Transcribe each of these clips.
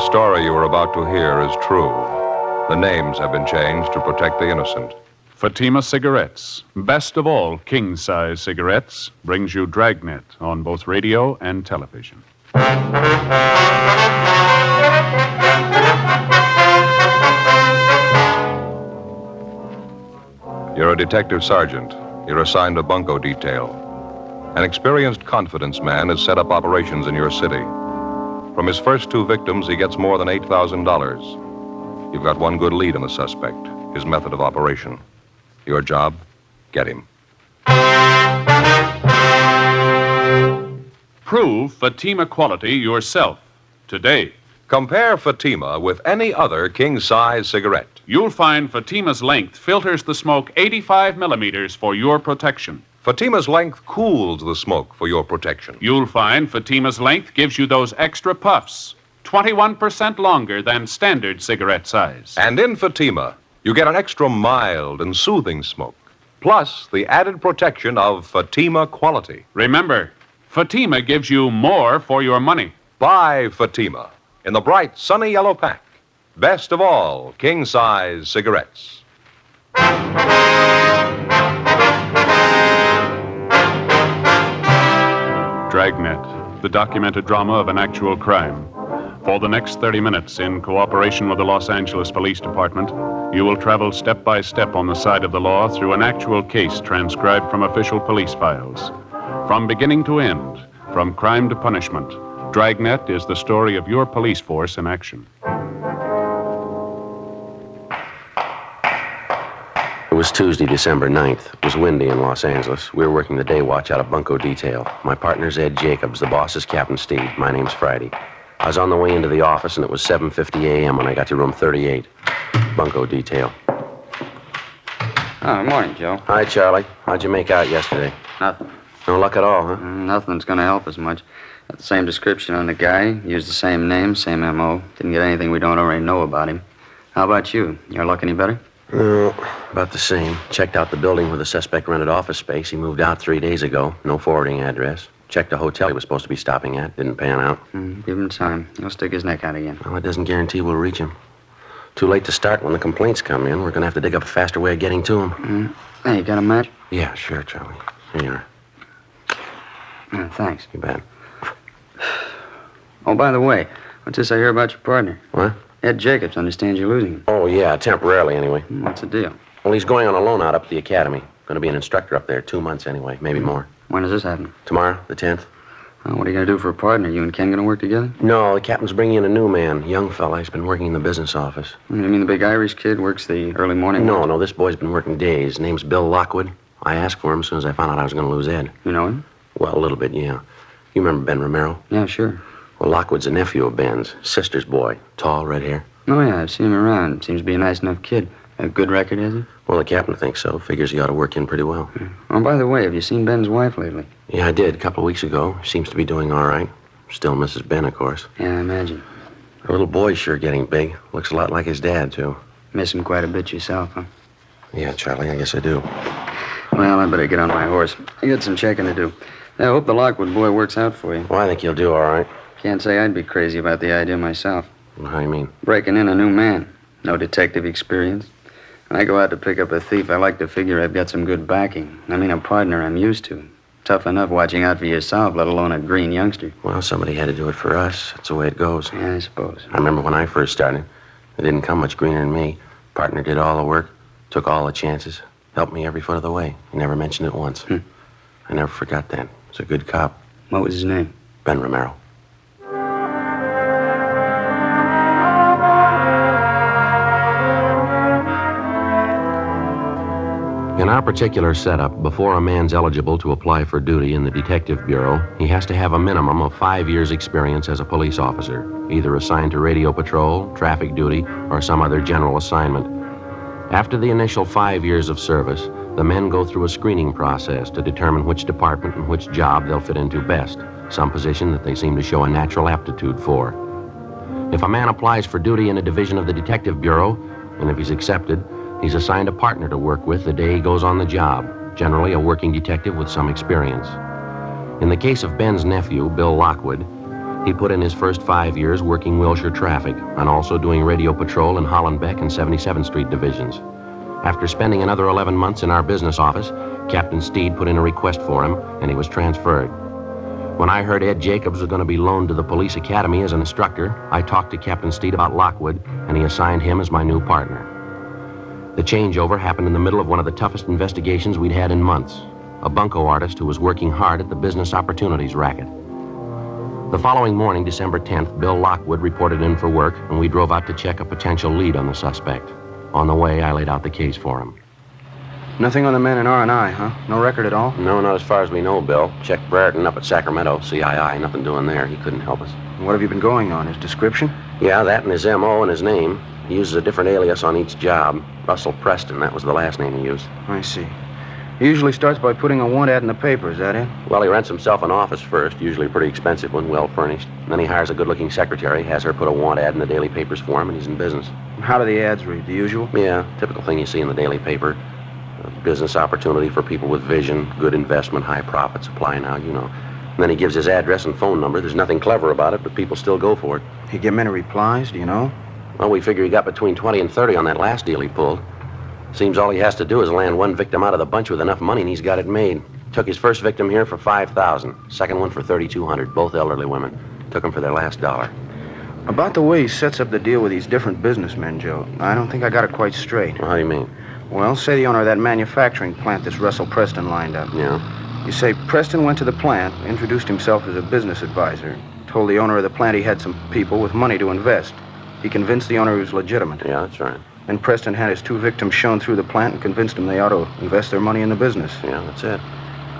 story you are about to hear is true. The names have been changed to protect the innocent. Fatima Cigarettes, best of all king-size cigarettes, brings you Dragnet on both radio and television. You're a detective sergeant. You're assigned a Bunco detail. An experienced confidence man has set up operations in your city. From his first two victims, he gets more than $8,000. You've got one good lead on the suspect, his method of operation. Your job, get him. Prove Fatima quality yourself today. Compare Fatima with any other king-size cigarette. You'll find Fatima's length filters the smoke 85 millimeters for your protection. Fatima's length cools the smoke for your protection. You'll find Fatima's length gives you those extra puffs, 21% longer than standard cigarette size. And in Fatima, you get an extra mild and soothing smoke, plus the added protection of Fatima quality. Remember, Fatima gives you more for your money. Buy Fatima in the bright, sunny yellow pack. Best of all king-size cigarettes. Dragnet, the documented drama of an actual crime. For the next 30 minutes, in cooperation with the Los Angeles Police Department, you will travel step by step on the side of the law through an actual case transcribed from official police files. From beginning to end, from crime to punishment, Dragnet is the story of your police force in action. It was Tuesday, December 9th. It was windy in Los Angeles. We were working the day watch out of Bunco detail. My partner's Ed Jacobs. The boss is Captain Steve. My name's Friday. I was on the way into the office, and it was 7:50 a.m. when I got to room 38. Bunco detail. Oh, morning, Joe. Hi, Charlie. How'd you make out yesterday? Nothing. No luck at all, huh? Nothing's going to help us much. Got the same description on the guy, used the same name, same M.O. Didn't get anything we don't already know about him. How about you? Your luck any better? No, about the same. Checked out the building where the suspect rented office space. He moved out 3 days ago. No forwarding address. Checked the hotel he was supposed to be stopping at. Didn't pan out. Give him time. He'll stick his neck out again. Well, it doesn't guarantee we'll reach him. Too late to start when the complaints come in. We're going to have to dig up a faster way of getting to him. Hey, you got a match? Yeah, sure, Charlie. Here you are. Thanks. You bet. Oh, by the way, what's this I hear about your partner? What? Ed Jacobs understands you're losing him. Oh, yeah, temporarily anyway. What's the deal? Well, he's going on a loan out up at the academy. Going to be an instructor up there 2 months anyway, maybe more. When does this happen? Tomorrow, the 10th. What are you going to do for a partner? You and Ken going to work together? No, the captain's bringing in a new man, young fella. He's been working in the business office. You mean the big Irish kid works the early morning? No, this boy's been working days. His name's Bill Lockwood. I asked for him as soon as I found out I was going to lose Ed. You know him? Well, a little bit, yeah. You remember Ben Romero? Yeah, sure. Well, Lockwood's a nephew of Ben's, sister's boy. Tall, red hair. Oh, yeah, I've seen him around. Seems to be a nice enough kid. A good record, has he? Well, the captain thinks so. Figures he ought to work in pretty well. Oh, by the way, have you seen Ben's wife lately? Yeah, I did, a couple of weeks ago. Seems to be doing all right. Still misses Ben, of course. Yeah, I imagine. Her little boy's sure getting big. Looks a lot like his dad, too. Miss him quite a bit yourself, huh? Yeah, Charlie, I guess I do. Well, I better get on my horse. I got some checking to do. I hope the Lockwood boy works out for you. Well, I think he'll do all right. Can't say I'd be crazy about the idea myself. Well, how do you mean? Breaking in a new man. No detective experience. When I go out to pick up a thief, I like to figure I've got some good backing. I mean, a partner I'm used to. Tough enough watching out for yourself, let alone a green youngster. Well, somebody had to do it for us. That's the way it goes. Yeah, I suppose. I remember when I first started. It didn't come much greener than me. Partner did all the work, took all the chances, helped me every foot of the way. He never mentioned it once. I never forgot that. He's a good cop. What was his name? Ben Romero. In our particular setup, before a man's eligible to apply for duty in the Detective Bureau, he has to have a minimum of 5 years' experience as a police officer, either assigned to radio patrol, traffic duty, or some other general assignment. After the initial 5 years of service, the men go through a screening process to determine which department and which job they'll fit into best, some position that they seem to show a natural aptitude for. If a man applies for duty in a division of the Detective Bureau, and if he's accepted, he's assigned a partner to work with the day he goes on the job, generally a working detective with some experience. In the case of Ben's nephew, Bill Lockwood, He put in his first 5 years working Wilshire traffic and also doing radio patrol in Hollenbeck and 77th Street divisions. After spending another 11 months in our business office, Captain Steed put in a request for him, and he was transferred. When I heard Ed Jacobs was going to be loaned to the police academy as an instructor, I talked to Captain Steed about Lockwood, and he assigned him as my new partner. The changeover happened in the middle of one of the toughest investigations we'd had in months. A bunco artist who was working hard at the business opportunities racket. The following morning, December 10th, Bill Lockwood reported in for work, and we drove out to check a potential lead on the suspect. On the way, I laid out the case for him. Nothing on the man in R&I, huh? No record at all? No, not as far as we know, Bill. Checked Brereton up at Sacramento, CII. Nothing doing there. He couldn't help us. What have you been going on? His description? Yeah, that and his M.O. and his name. He uses a different alias on each job. Russell Preston, that was the last name he used. I see. He usually starts by putting a want ad in the paper, is that it? Well, he rents himself an office first, usually a pretty expensive one, well furnished. And then he hires a good-looking secretary, has her put a want ad in the daily papers for him, and he's in business. How do the ads read? The usual? Yeah, typical thing you see in the daily paper. A business opportunity for people with vision, good investment, high profits. Apply now, you know. And then he gives his address and phone number. There's nothing clever about it, but people still go for it. He get many replies, do you know? Well, we figure he got between 20 and 30 on that last deal he pulled. Seems all he has to do is land one victim out of the bunch with enough money, and he's got it made. Took his first victim here for $5,000. Second one for $3,200. Both elderly women. Took them for their last dollar. About the way he sets up the deal with these different businessmen, Joe, I don't think I got it quite straight. Well, how do you mean? Well, say the owner of that manufacturing plant this Russell Preston lined up. Yeah? You say Preston went to the plant, introduced himself as a business advisor, told the owner of the plant he had some people with money to invest. He convinced the owner he was legitimate. Yeah, that's right. Then Preston had his 2 victims shown through the plant and convinced them they ought to invest their money in the business. Yeah, that's it.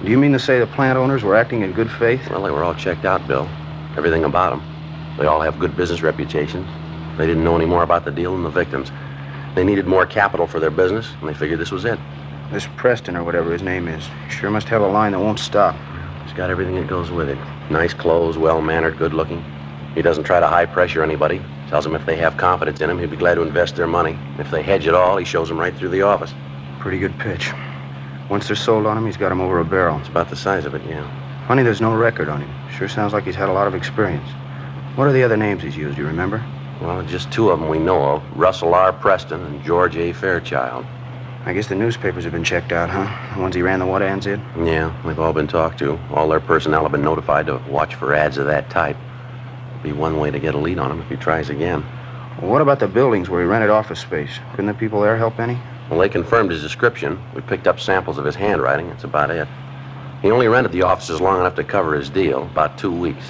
Do you mean to say the plant owners were acting in good faith? Well, they were all checked out, Bill. Everything about them. They all have good business reputations. They didn't know any more about the deal than the victims. They needed more capital for their business, and they figured this was it. This Preston, or whatever his name is, sure must have a line that won't stop. He's got everything that goes with it. Nice clothes, well-mannered, good-looking. He doesn't try to high-pressure anybody. Tells them if they have confidence in him, he'd be glad to invest their money. If they hedge at all, he shows them right through the office. Pretty good pitch. Once they're sold on him, he's got him over a barrel. It's about the size of it, yeah. Funny there's no record on him. Sure sounds like he's had a lot of experience. What are the other names he's used, you remember? Well, just 2 of them we know of. Russell R. Preston and George A. Fairchild. I guess the newspapers have been checked out, huh? The ones he ran the what ads in? Yeah, they've all been talked to. All their personnel have been notified to watch for ads of that type. Be one way to get a lead on him if he tries again. Well, what about the buildings where he rented office space? Couldn't the people there help any? Well, they confirmed his description. We picked up samples of his handwriting. That's about it. He only rented the offices long enough to cover his deal, about 2 weeks.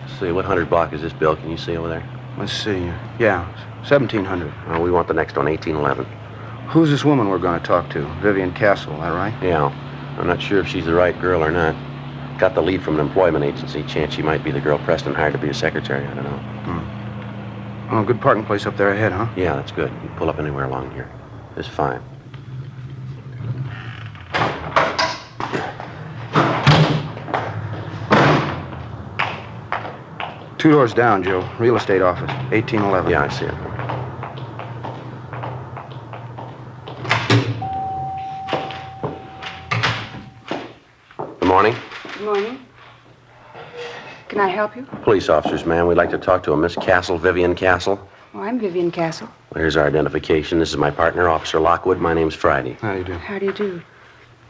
Let's see, what 100 block is this, Bill? Can you see over there? Let's see. Yeah, 1700. Well, we want the next one, 1811. Who's this woman we're going to talk to? Vivian Castle, that right? Yeah. I'm not sure if she's the right girl or not. Got the lead from an employment agency. Chance she might be the girl Preston hired to be a secretary. I don't know. Oh, good parking place up there ahead, huh? Yeah, that's good. You can pull up anywhere along here. It's fine. Two doors down, Joe. Real estate office, 1811. Yeah, I see it. Good morning. Good morning. Can I help you? Police officers, ma'am. We'd like to talk to a Miss Castle, Vivian Castle. Oh, I'm Vivian Castle. Well, here's our identification. This is my partner, Officer Lockwood. My name's Friday. How do you do? How do you do?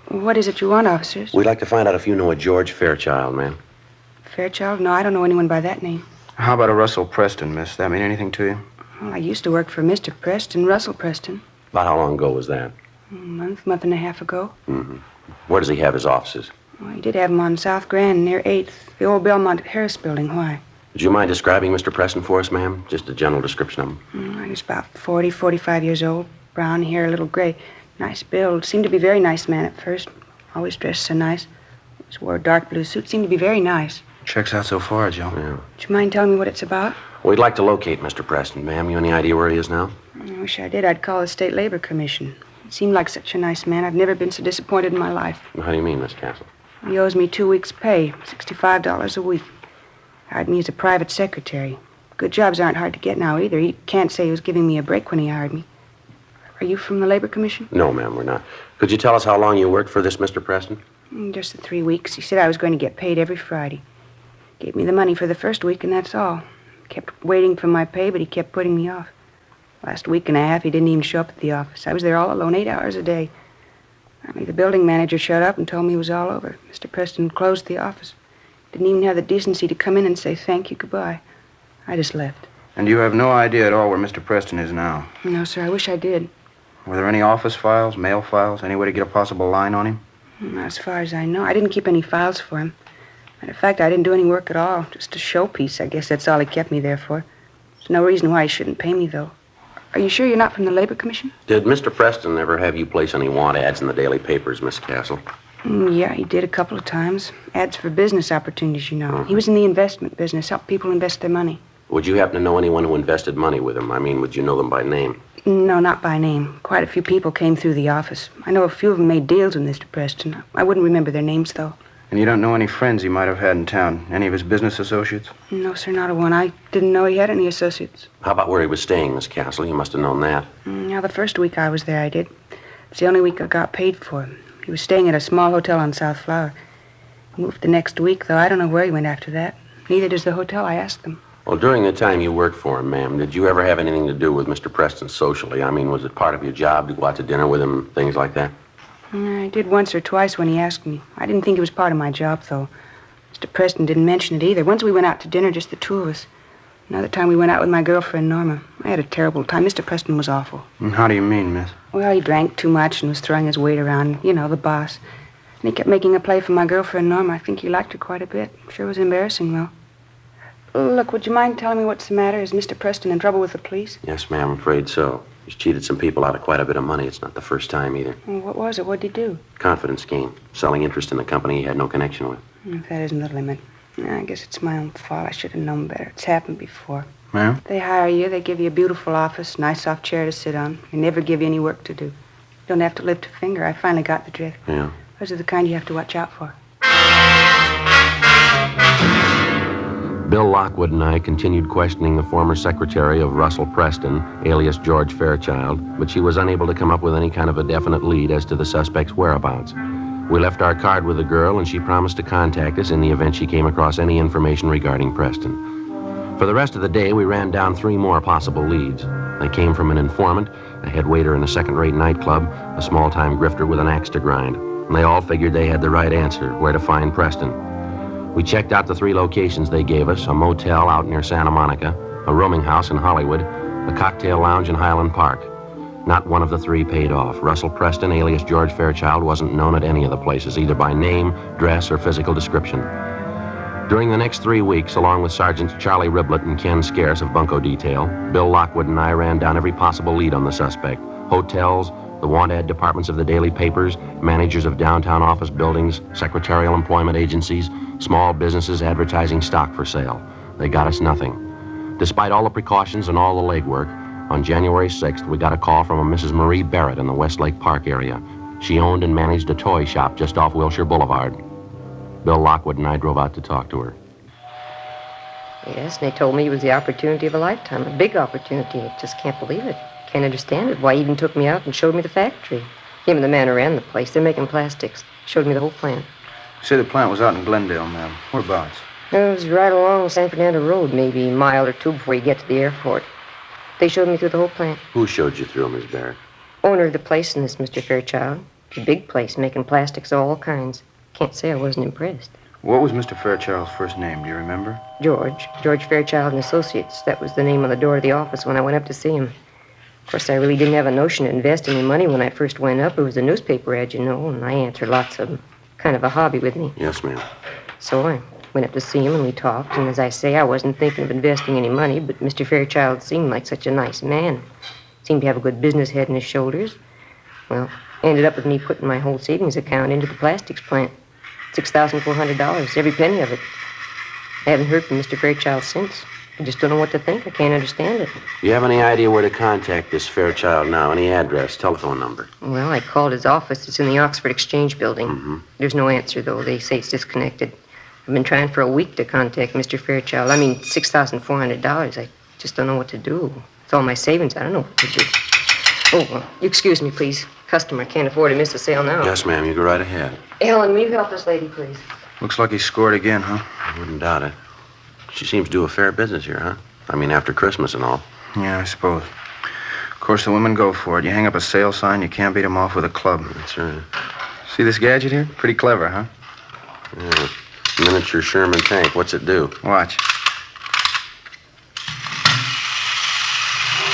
What is it you want, officers? We'd like to find out if you know a George Fairchild, ma'am. Fairchild? No, I don't know anyone by that name. How about a Russell Preston, miss? That mean anything to you? Well, I used to work for Mr. Preston, Russell Preston. About how long ago was that? A month and a half ago. Mm-hmm. Where does he have his offices? Well, he did have them on South Grand near 8th, the old Belmont Harris building. Why? Would you mind describing Mr. Preston for us, ma'am? Just a general description of him. He was about 40, 45 years old. Brown hair, a little gray. Nice build. Seemed to be a very nice man at first. Always dressed so nice. Always wore a dark blue suit. Seemed to be very nice. Checks out so far, Joe. Yeah. Would you mind telling me what it's about? We'd like to locate Mr. Preston, ma'am. You any idea where he is now? I wish I did. I'd call the State Labor Commission. He seemed like such a nice man. I've never been so disappointed in my life. How do you mean, Miss Castle? He owes me 2 weeks' pay, $65 a week. Hired me as a private secretary. Good jobs aren't hard to get now either. He can't say he was giving me a break when he hired me. Are you from the Labor Commission? No, ma'am, we're not. Could you tell us how long you worked for this Mr. Preston? Just the 3 weeks. He said I was going to get paid every Friday. Gave me the money for the first week, and that's all. Kept waiting for my pay, but he kept putting me off. Last week and a half, he didn't even show up at the office. I was there all alone, 8 hours a day. Finally, the building manager showed up and told me it was all over. Mr. Preston closed the office. Didn't even have the decency to come in and say thank you, goodbye. I just left. And you have no idea at all where Mr. Preston is now? No, sir, I wish I did. Were there any office files, mail files, any way to get a possible line on him? Not as far as I know. I didn't keep any files for him. Matter of fact, I didn't do any work at all. Just a showpiece. I guess that's all he kept me there for. There's no reason why he shouldn't pay me, though. Are you sure you're not from the Labor Commission? Did Mr. Preston ever have you place any want ads in the daily papers, Miss Castle? Yeah, he did a couple of times. Ads for business opportunities, you know. He was in the investment business, helped people invest their money. Would you happen to know anyone who invested money with him? I mean, would you know them by name? No, not by name. Quite a few people came through the office. I know a few of them made deals with Mr. Preston. I wouldn't remember their names, though. And you don't know any friends he might have had in town? Any of his business associates? No, sir, not a one. I didn't know he had any associates. How about where he was staying, Miss Castle? You must have known that. Now, the first week I was there, I did. It's the only week I got paid for. He was staying at a small hotel on South Flower. He moved the next week, though I don't know where he went after that. Neither does the hotel, I asked them. Well, during the time you worked for him, ma'am, did you ever have anything to do with Mr. Preston socially? I mean, was it part of your job to go out to dinner with him, things like that? I did once or twice when he asked me. I didn't think it was part of my job, though. Mr. Preston didn't mention it either. Once we went out to dinner, just the two of us. Another time we went out with my girlfriend, Norma. I had a terrible time. Mr. Preston was awful. And how do you mean, miss? Well, he drank too much and was throwing his weight around. You know, the boss. And he kept making a play for my girlfriend, Norma. I think he liked her quite a bit. Sure was embarrassing, though. Look, would you mind telling me what's the matter? Is Mr. Preston in trouble with the police? Yes, ma'am, I'm afraid so. He's cheated some people out of quite a bit of money. It's not the first time either. Well, what was it? What'd he do? Confidence scheme. Selling interest in a company he had no connection with. If that isn't the limit. I guess it's my own fault. I should have known better. It's happened before. Ma'am? They hire you. They give you a beautiful office, nice soft chair to sit on. They never give you any work to do. You don't have to lift a finger. I finally got the drift. Yeah. Those are the kind you have to watch out for. Bill Lockwood and I continued questioning the former secretary of Russell Preston, alias George Fairchild, but she was unable to come up with any kind of a definite lead as to the suspect's whereabouts. We left our card with the girl, and she promised to contact us in the event she came across any information regarding Preston. For the rest of the day, we ran down 3 more possible leads. They came from an informant, a head waiter in a second-rate nightclub, a small-time grifter with an axe to grind. And they all figured they had the right answer, where to find Preston. We checked out the 3 locations they gave us, a motel out near Santa Monica, a rooming house in Hollywood, a cocktail lounge in Highland Park. Not one of the 3 paid off. Russell Preston, alias George Fairchild, wasn't known at any of the places, either by name, dress, or physical description. During the next 3 weeks, along with Sergeants Charlie Riblett and Ken Scarce of Bunco Detail, Bill Lockwood and I ran down every possible lead on the suspect. Hotels, the want ad departments of the daily papers, managers of downtown office buildings, secretarial employment agencies, small businesses advertising stock for sale. They got us nothing. Despite all the precautions and all the legwork, on January 6th, we got a call from a Mrs. Marie Barrett in the Westlake Park area. She owned and managed a toy shop just off Wilshire Boulevard. Bill Lockwood and I drove out to talk to her. Yes, and they told me it was the opportunity of a lifetime, a big opportunity. I just can't believe it. Can't understand it. Why, he even took me out and showed me the factory. Him and the man who ran the place. They're making plastics. Showed me the whole plant. You say the plant was out in Glendale, ma'am. Whereabouts? It was right along San Fernando Road, maybe a mile or 2 before you get to the airport. They showed me through the whole plant. Who showed you through, Miss Barrett? Owner of the place in this, Mr. Fairchild. It's a big place, making plastics of all kinds. Can't say I wasn't impressed. What was Mr. Fairchild's first name? Do you remember? George Fairchild and Associates. That was the name on the door of the office when I went up to see him. Of course, I really didn't have a notion to invest any money when I first went up. It was a newspaper ad, you know, and I answered lots of them. Kind of a hobby with me. Yes, ma'am. So I went up to see him and we talked, and as I say, I wasn't thinking of investing any money, but Mr. Fairchild seemed like such a nice man. Seemed to have a good business head on his shoulders. Well, ended up with me putting my whole savings account into the plastics plant. $6,400, every penny of it. I haven't heard from Mr. Fairchild since. I just don't know what to think. I can't understand it. Do you have any idea where to contact this Fairchild now? Any address, telephone number? Well, I called his office. It's in the Oxford Exchange building. Mm-hmm. There's no answer, though. They say it's disconnected. I've been trying for a week to contact Mr. Fairchild. I mean, $6,400. I just don't know what to do. It's all my savings. I don't know what to do. Oh, well, you excuse me, please. Customer can't afford to miss a sale now. Yes, ma'am. You go right ahead. Ellen, will you help this lady, please? Looks like he scored again, huh? I wouldn't doubt it. She seems to do a fair business here, huh? I mean, after Christmas and all. Yeah, I suppose. Of course, the women go for it. You hang up a sale sign, you can't beat them off with a club. That's right. See this gadget here? Pretty clever, huh? Yeah. Miniature Sherman tank. What's it do? Watch.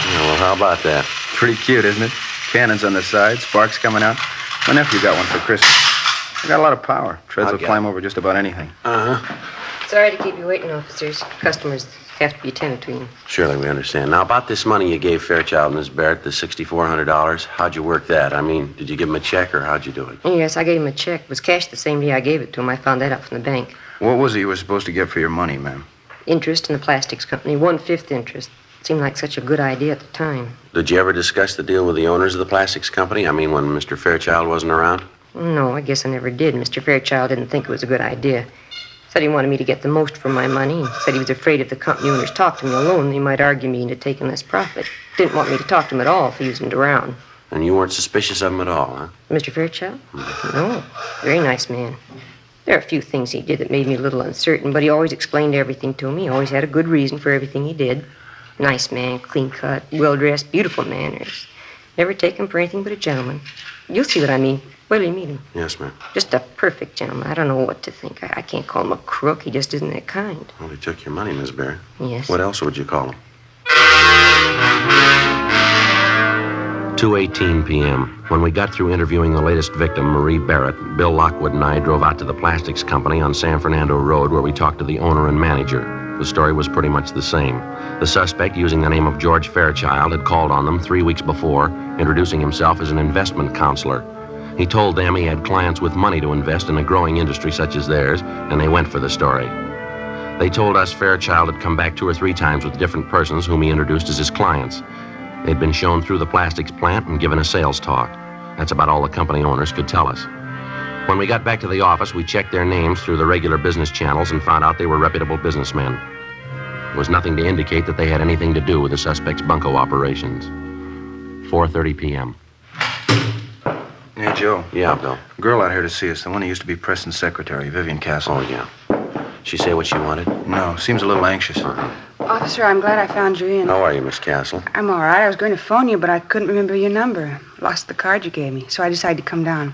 Yeah, well, how about that? Pretty cute, isn't it? Cannons on the side, sparks coming out. My nephew got one for Christmas. It got a lot of power. Treads will climb over just about anything. Uh-huh. Sorry to keep you waiting, officers. Customers have to be attended to. You. Surely we understand. Now, about this money you gave Fairchild and Miss Barrett, the $6,400, how'd you work that? I mean, did you give him a check or how'd you do it? Yes, I gave him a check. It was cashed the same day I gave it to him. I found that out from the bank. What was it you were supposed to get for your money, ma'am? Interest in the plastics company, 1/5 interest. Seemed like such a good idea at the time. Did you ever discuss the deal with the owners of the plastics company? I mean, when Mr. Fairchild wasn't around? No, I guess I never did. Mr. Fairchild didn't think it was a good idea. Said he wanted me to get the most for my money. Said he was afraid if the company owners talked to me alone, they might argue me into taking less profit. Didn't want me to talk to him at all if he wasn't around. And you weren't suspicious of him at all, huh? Mr. Fairchild? No. Very nice man. There are a few things he did that made me a little uncertain, but he always explained everything to me. He always had a good reason for everything he did. Nice man, clean-cut, well-dressed, beautiful manners. Never take him for anything but a gentleman. You'll see what I mean. Wait till you meet him. Yes, ma'am. Just a perfect gentleman. I don't know what to think. I can't call him a crook. He just isn't that kind. Well, he took your money, Miss Barrett. Yes. What else would you call him? 2:18 p.m. When we got through interviewing the latest victim, Marie Barrett, Bill Lockwood and I drove out to the plastics company on San Fernando Road where we talked to the owner and manager. The story was pretty much the same. The suspect, using the name of George Fairchild, had called on them 3 weeks before, introducing himself as an investment counselor. He told them he had clients with money to invest in a growing industry such as theirs, and they went for the story. They told us Fairchild had come back 2 or 3 times with different persons whom he introduced as his clients. They'd been shown through the plastics plant and given a sales talk. That's about all the company owners could tell us. When we got back to the office, we checked their names through the regular business channels and found out they were reputable businessmen. There was nothing to indicate that they had anything to do with the suspect's bunco operations. 4:30 p.m. Hey, Joe. Yeah, Bill. A girl out here to see us, the one who used to be Preston's secretary, Vivian Castle. Oh, yeah. She say what she wanted? No, seems a little anxious. Officer, I'm glad I found you in. How are you, Miss Castle? I'm all right. I was going to phone you, but I couldn't remember your number. Lost the card you gave me, so I decided to come down.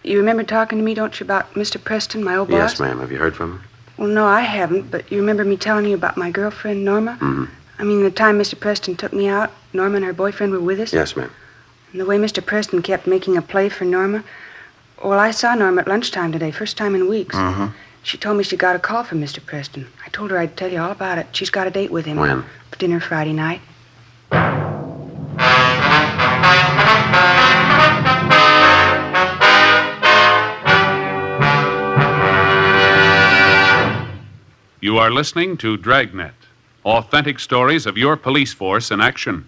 You remember talking to me, don't you, about Mr. Preston, my old boss? Yes, ma'am. Have you heard from him? Well, no, I haven't, but you remember me telling you about my girlfriend, Norma? Mm-hmm. I mean, the time Mr. Preston took me out, Norma and her boyfriend were with us? Yes, ma'am. And the way Mr. Preston kept making a play for Norma. Well, I saw Norma at lunchtime today, first time in weeks. Mm-hmm. She told me she got a call from Mr. Preston. I told her I'd tell you all about it. She's got a date with him. When? For dinner Friday night. You are listening to Dragnet, authentic stories of your police force in action.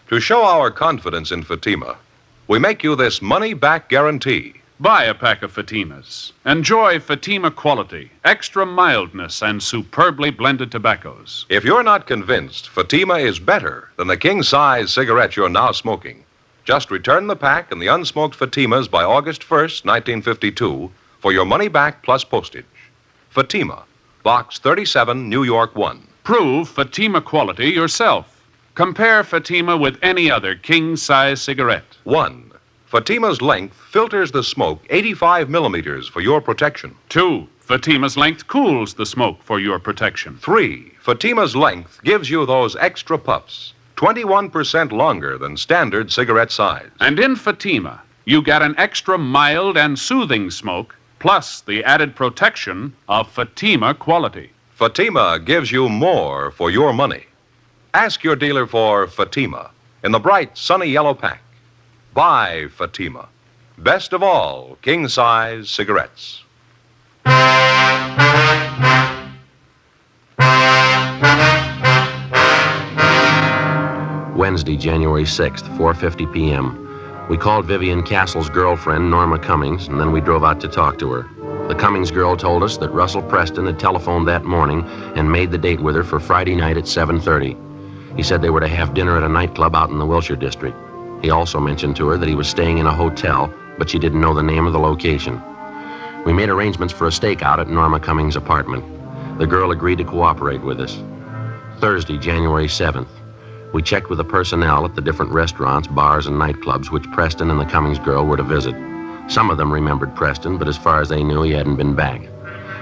To show our confidence in Fatima, we make you this money-back guarantee. Buy a pack of Fatimas. Enjoy Fatima quality, extra mildness, and superbly blended tobaccos. If you're not convinced Fatima is better than the king-size cigarette you're now smoking, just return the pack and the unsmoked Fatimas by August 1st, 1952, for your money back plus postage. Fatima, Box 37, New York 1. Prove Fatima quality yourself. Compare Fatima with any other king-size cigarette. 1. Fatima's length filters the smoke 85 millimeters for your protection. 2. Fatima's length cools the smoke for your protection. 3. Fatima's length gives you those extra puffs, 21% longer than standard cigarette size. And in Fatima, you get an extra mild and soothing smoke, plus the added protection of Fatima quality. Fatima gives you more for your money. Ask your dealer for Fatima in the bright, sunny yellow pack. Buy Fatima. Best of all, king-size cigarettes. Wednesday, January 6th, 4:50 p.m. We called Vivian Castle's girlfriend, Norma Cummings, and then we drove out to talk to her. The Cummings girl told us that Russell Preston had telephoned that morning and made the date with her for Friday night at 7:30. He said they were to have dinner at a nightclub out in the Wilshire district. He also mentioned to her that he was staying in a hotel, but she didn't know the name of the location. We made arrangements for a stakeout at Norma Cummings' apartment. The girl agreed to cooperate with us. Thursday, January 7th. We checked with the personnel at the different restaurants, bars, and nightclubs which Preston and the Cummings girl were to visit. Some of them remembered Preston, but as far as they knew, he hadn't been back.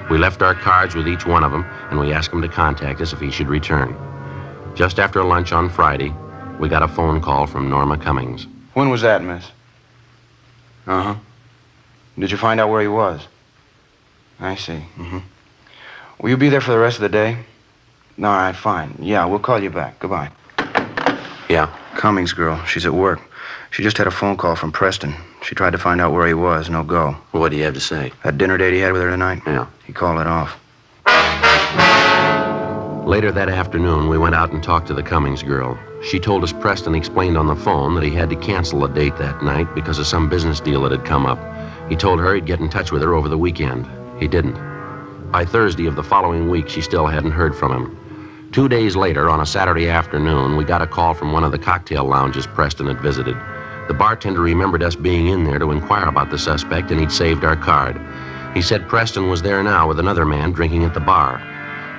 We left our cards with each one of them, and we asked him to contact us if he should return. Just after lunch on Friday, we got a phone call from Norma Cummings. When was that, miss? Uh-huh. Did you find out where he was? I see. Mm-hmm. Will you be there for the rest of the day? All right, fine. Yeah, we'll call you back. Goodbye. Yeah. Cummings girl. She's at work. She just had a phone call from Preston. She tried to find out where he was. No go. Well, what do you have to say? That dinner date he had with her tonight? Yeah. He called it off. Later that afternoon, we went out and talked to the Cummings girl. She told us Preston explained on the phone that he had to cancel a date that night because of some business deal that had come up. He told her he'd get in touch with her over the weekend. He didn't. By Thursday of the following week, she still hadn't heard from him. 2 days later, on a Saturday afternoon, we got a call from one of the cocktail lounges Preston had visited. The bartender remembered us being in there to inquire about the suspect, and he'd saved our card. He said Preston was there now with another man drinking at the bar.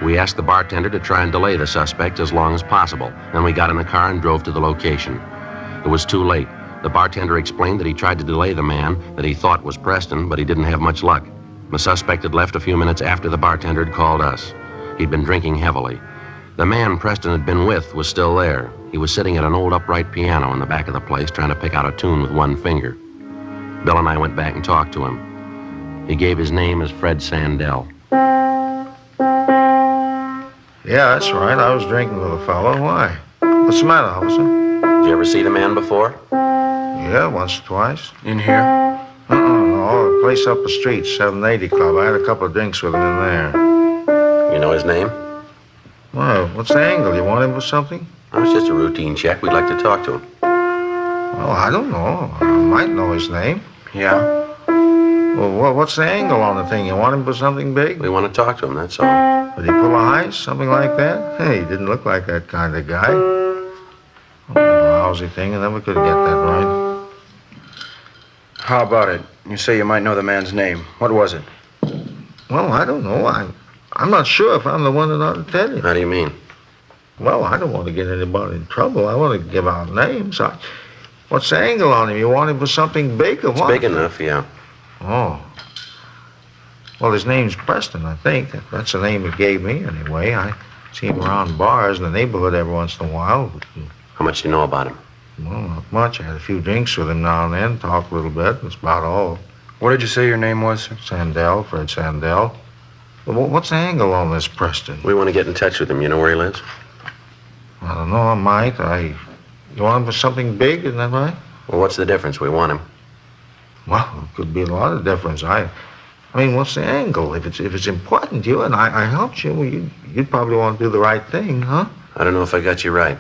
We asked the bartender to try and delay the suspect as long as possible. Then we got in the car and drove to the location. It was too late. The bartender explained that he tried to delay the man that he thought was Preston, but he didn't have much luck. The suspect had left a few minutes after the bartender had called us. He'd been drinking heavily. The man Preston had been with was still there. He was sitting at an old upright piano in the back of the place trying to pick out a tune with one finger. Bill and I went back and talked to him. He gave his name as Fred Sandell. Yeah, that's right. I was drinking with a fellow. Why? What's the matter, officer? Did you ever see the man before? Yeah, once or twice. In here? No, a place up the street, 780 Club. I had a couple of drinks with him in there. You know his name? Well, what's the angle? You want him for something? Oh, it's just a routine check. We'd like to talk to him. Well, I don't know. I might know his name. Yeah. Well, what's the angle on the thing? You want him for something big? We want to talk to him, that's all. Did he pull a heist? Something like that? Hey, he didn't look like that kind of guy. Oh, lousy thing. I never could get that right. How about it? You say you might know the man's name. What was it? Well, I don't know. I'm not sure if I'm the one that ought to tell you. How do you mean? Well, I don't want to get anybody in trouble. I want to give out names. What's the angle on him? You want him for something big or what? It's big enough, yeah. Oh. Well, his name's Preston, I think. That's the name he gave me, anyway. I see him around bars in the neighborhood every once in a while. How much do you know about him? Well, not much. I had a few drinks with him now and then, talked a little bit. That's about all. What did you say your name was, sir? Sandell, Fred Sandell. Well, what's the angle on this Preston? We want to get in touch with him. You know where he lives? I don't know. I might. You want him for something big, isn't that right? Well, what's the difference? We want him. Well, it could be a lot of difference. I mean, what's the angle? If it's important to you and I helped you, well, you'd probably want to do the right thing, huh? I don't know if I got you right.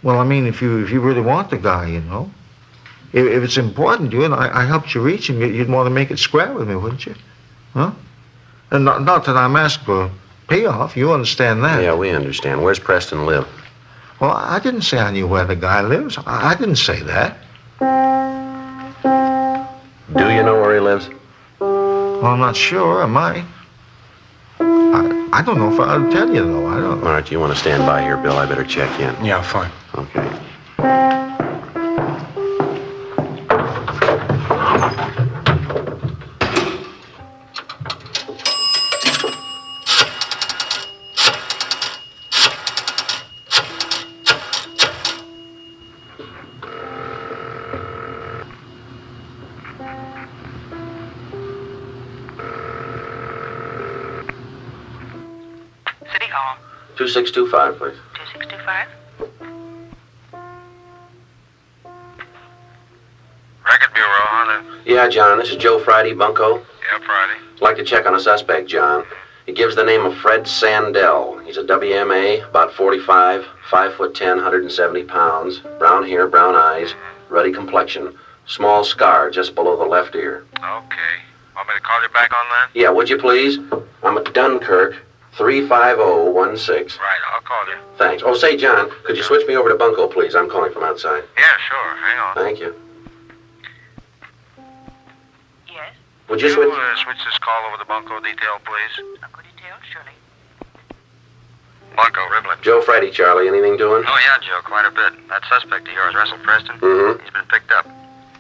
Well, I mean, if you really want the guy, you know. If it's important to you and I helped you reach him, you'd want to make it square with me, wouldn't you? Huh? And not that I'm asking for payoff. You understand that? Yeah, we understand. Where's Preston live? Well, I didn't say I knew where the guy lives. I didn't say that. Do you know where he lives? Well, I'm not sure. I might. I don't know if I'll tell you, though. I don't know. All right, you want to stand by here, Bill? I better check in. Yeah, fine. Okay. City Hall. 2625, please. 2625. Record Bureau, huh? Yeah, John, this is Joe Friday, Bunco. Yeah, Friday. I'd like to check on a suspect, John. He gives the name of Fred Sandell. He's a WMA, about 45, 5'10", 170 pounds, brown hair, brown eyes, ruddy complexion, small scar just below the left ear. Okay. Want me to call you back on that? Yeah, would you please? I'm at Dunkirk, 35016. Right, I'll call you. Thanks. Oh, say, John, could you switch me over to Bunco, please? I'm calling from outside. Yeah, sure. Hang on. Thank you. Yes. Would you switch? Switch this call over to Bunco detail, please? Bunco detail, surely. Bunco, Riblet. Joe, Friday, Charlie. Anything doing? Oh, yeah, Joe, quite a bit. That suspect of yours, Russell Preston, Mm-hmm. he's been picked up.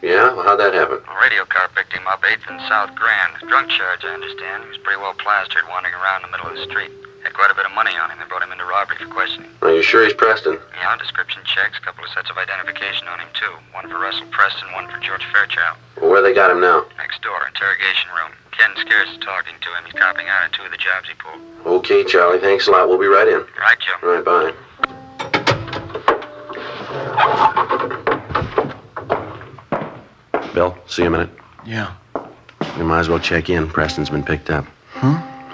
Yeah? Well, how'd that happen? A radio car picked him up 8th and South Grand. Drunk charge, I understand. He was pretty well plastered, wandering around in the middle of the street. Had quite a bit of money on him. They brought him into robbery for questioning. Are you sure he's Preston? Yeah, description checks, a couple of sets of identification on him, too. One for Russell Preston, one for George Fairchild. Well, where they got him now? Next door, interrogation room. Ken Scarce is talking to him. He's copping out on 2 of the jobs he pulled. Okay, Charlie. Thanks a lot. We'll be right in. Right, Joe. All right, bye. Bill, see you a minute. Yeah. You might as well check in. Preston's been picked up.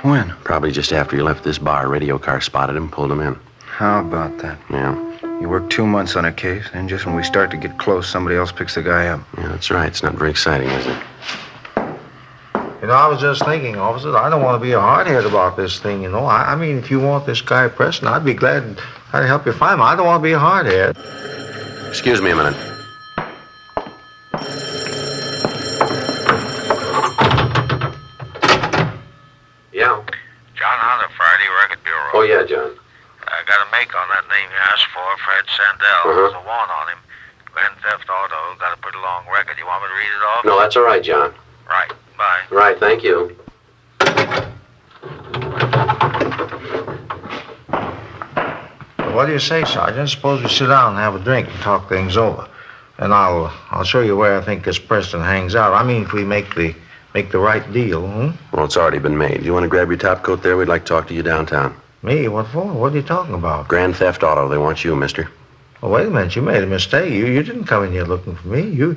When? Probably just after you left this bar. A radio car spotted him, pulled him in. How about that? Yeah. You work 2 months on a case, and just when we start to get close, somebody else picks the guy up. Yeah, that's right. It's not very exciting, is it? You know, I was just thinking, officer, I don't want to be a hardhead about this thing, you know. I mean, if you want this guy Preston, I'd be glad I'd help you find him. I don't want to be a hardhead. Excuse me a minute. Yeah. John Hunter, Friday, Record Bureau. Oh, yeah, John. I got a make on that name you asked for, Fred Sandell. There's a warrant on him. Grand theft auto, got a pretty long record. You want me to read it off? No, that's all right, John. Right, bye. Right, thank you. What do you say, Sergeant? Suppose we sit down and have a drink and talk things over. And I'll show you where I think this Preston hangs out. I mean, if we make the right deal, Well, it's already been made. You want to grab your top coat there? We'd like to talk to you downtown. Me? What for? What are you talking about? Grand Theft Auto. They want you, mister. Oh, wait a minute. You made a mistake. You didn't come in here looking for me. You're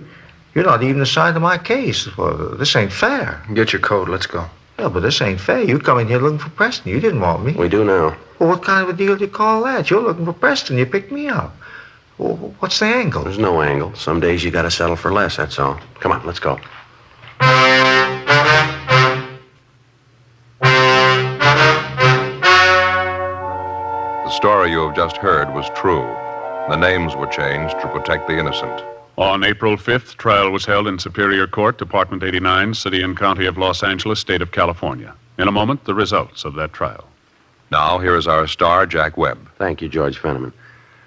not even assigned to my case. Well, this ain't fair. Get your coat. Let's go. Yeah, but this ain't fair. You come in here looking for Preston. You didn't want me. We do now. Well, what kind of a deal do you call that? You're looking for Preston. You picked me up. Well, what's the angle? There's no angle. Some days you got to settle for less, that's all. Come on, let's go. The story you have just heard was true. The names were changed to protect the innocent. On April 5th, trial was held in Superior Court, Department 89, City and County of Los Angeles, State of California. In a moment, the results of that trial. Now, here is our star, Jack Webb. Thank you, George Fenneman.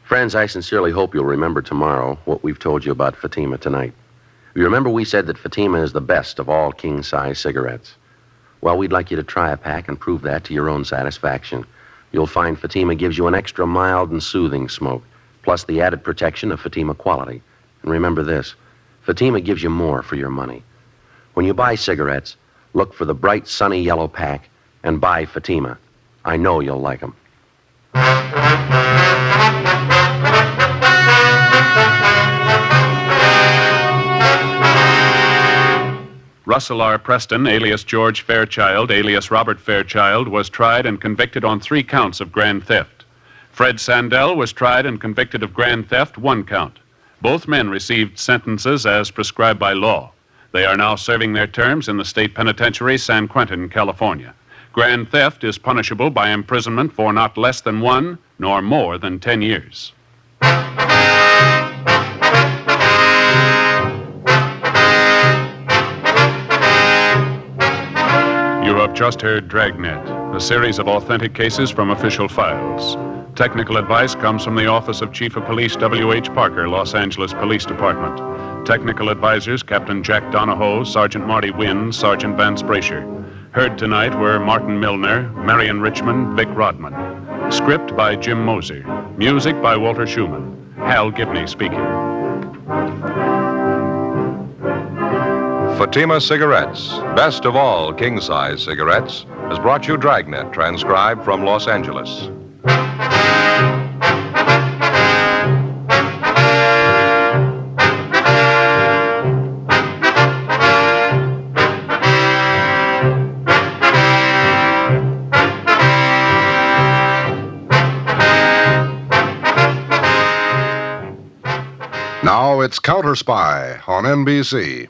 Friends, I sincerely hope you'll remember tomorrow what we've told you about Fatima tonight. You remember we said that Fatima is the best of all king-size cigarettes. Well, we'd like you to try a pack and prove that to your own satisfaction. You'll find Fatima gives you an extra mild and soothing smoke, plus the added protection of Fatima quality. And remember this, Fatima gives you more for your money. When you buy cigarettes, look for the bright, sunny yellow pack and buy Fatima. I know you'll like them. Russell R. Preston, alias George Fairchild, alias Robert Fairchild, was tried and convicted on 3 counts of grand theft. Fred Sandell was tried and convicted of grand theft, 1 count. Both men received sentences as prescribed by law. They are now serving their terms in the state penitentiary, San Quentin, California. Grand theft is punishable by imprisonment for not less than 1 nor more than 10 years. You have just heard Dragnet, a series of authentic cases from official files. Technical advice comes from the Office of Chief of Police W.H. Parker, Los Angeles Police Department. Technical advisors Captain Jack Donahoe, Sergeant Marty Wynn, Sergeant Vance Brasher. Heard tonight were Martin Milner, Marion Richmond, Vic Rodman. Script by Jim Moser. Music by Walter Schumann. Hal Gibney speaking. Fatima Cigarettes, best of all king-size cigarettes, has brought you Dragnet, transcribed from Los Angeles. Now it's Counter Spy on NBC.